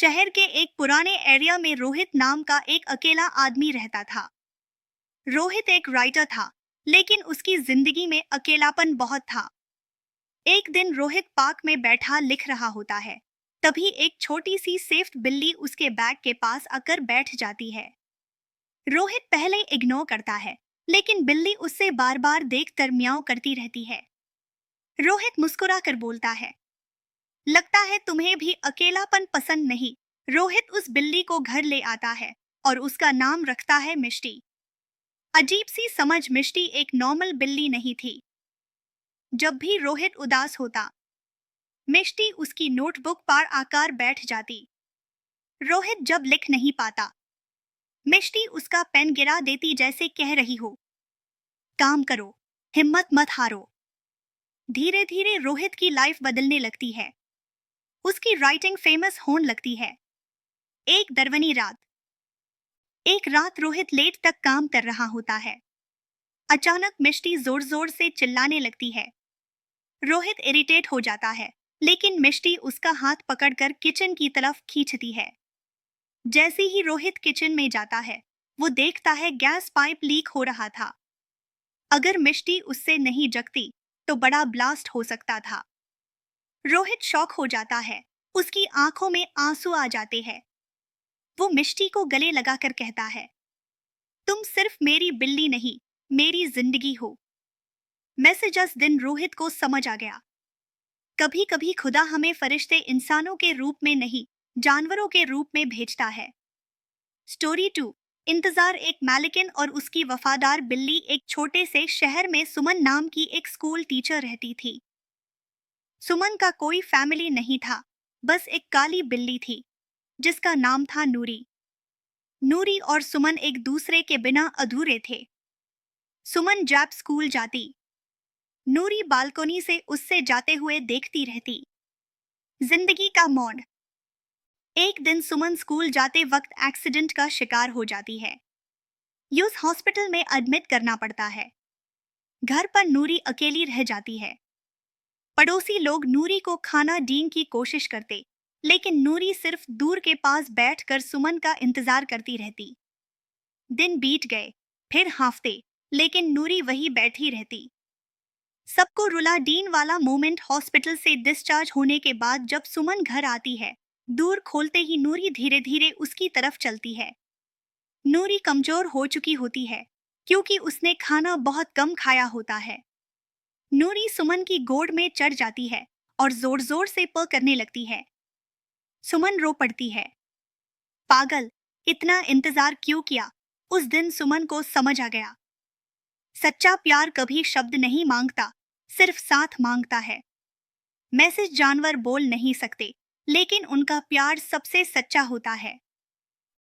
शहर के एक पुराने एरिया में रोहित नाम का एक अकेला आदमी रहता था। रोहित एक राइटर था, लेकिन उसकी जिंदगी में अकेलापन बहुत था। एक दिन रोहित पार्क में बैठा लिख रहा होता है। तभी एक छोटी सी सेफ्ट बिल्ली उसके बैग के पास आकर बैठ जाती है। रोहित पहले इग्नोर करता है, लेकिन बिल्ली उससे बार बार देखकर म्याऊं करती रहती है। रोहित मुस्कुराकर बोलता है, लगता है तुम्हें भी अकेलापन पसंद नहीं। रोहित उस बिल्ली को घर ले आता है और उसका नाम रखता है मिष्टी। अजीब सी समझ, मिष्टी एक नॉर्मल बिल्ली नहीं थी। जब भी रोहित उदास होता, मिष्टी उसकी नोटबुक पर आकर बैठ जाती। रोहित जब लिख नहीं पाता, मिष्टी उसका पेन गिरा देती, जैसे कह रही हो, काम करो, हिम्मत मत हारो। धीरे धीरे रोहित की लाइफ बदलने लगती है। उसकी राइटिंग फेमस होने लगती है। एक दरवनी रात, एक रात रोहित लेट तक काम कर रहा होता है। अचानक मिष्टी जोर जोर से चिल्लाने लगती है। रोहित इरिटेट हो जाता है, लेकिन मिष्टी उसका हाथ पकड़कर किचन की तरफ खींचती है। जैसे ही रोहित किचन में जाता है, वो देखता है गैस पाइप लीक हो रहा था। अगर मिष्टी उससे नहीं जगती तो बड़ा ब्लास्ट हो सकता था। रोहित शॉक हो जाता है, उसकी आंखों में आंसू आ जाते हैं। वो मिष्टी को गले लगाकर कहता है, तुम सिर्फ मेरी बिल्ली नहीं, मेरी जिंदगी हो। मैसेज उस दिन रोहित को समझ आ गया। कभी कभी खुदा हमें फरिश्ते इंसानों के रूप में नहीं, जानवरों के रूप में भेजता है। स्टोरी 2। इंतजार। एक मैलिकन और उसकी वफादार बिल्ली। एक छोटे से शहर में सुमन नाम की एक स्कूल टीचर रहती थी। सुमन का कोई फैमिली नहीं था, बस एक काली बिल्ली थी जिसका नाम था नूरी। नूरी और सुमन एक दूसरे के बिना अधूरे थे। सुमन जब स्कूल जाती, नूरी बालकोनी से उससे जाते हुए देखती रहती। जिंदगी का मोड़। एक दिन सुमन स्कूल जाते वक्त एक्सीडेंट का शिकार हो जाती है। यूथ हॉस्पिटल में एडमिट करना पड़ता है। घर पर नूरी अकेली रह जाती है। पड़ोसी लोग नूरी को खाना देने की कोशिश करते, लेकिन नूरी सिर्फ दूर के पास बैठकर सुमन का इंतजार करती रहती। दिन बीत गए, फिर हफ्ते, लेकिन नूरी वही बैठी रहती। सबको रुला डीन वाला मोमेंट। हॉस्पिटल से डिस्चार्ज होने के बाद जब सुमन घर आती है, दूर खोलते ही नूरी धीरे धीरे उसकी तरफ चलती है। नूरी कमजोर हो चुकी होती है, क्योंकि उसने खाना बहुत कम खाया होता है। नूरी सुमन की गोद में चढ़ जाती है और जोर जोर से प करने लगती है। सुमन रो पड़ती है, पागल, इतना इंतजार क्यों किया। उस दिन सुमन को समझ आ गया, सच्चा प्यार कभी शब्द नहीं मांगता, सिर्फ साथ मांगता है। मैसेज जानवर बोल नहीं सकते, लेकिन उनका प्यार सबसे सच्चा होता है।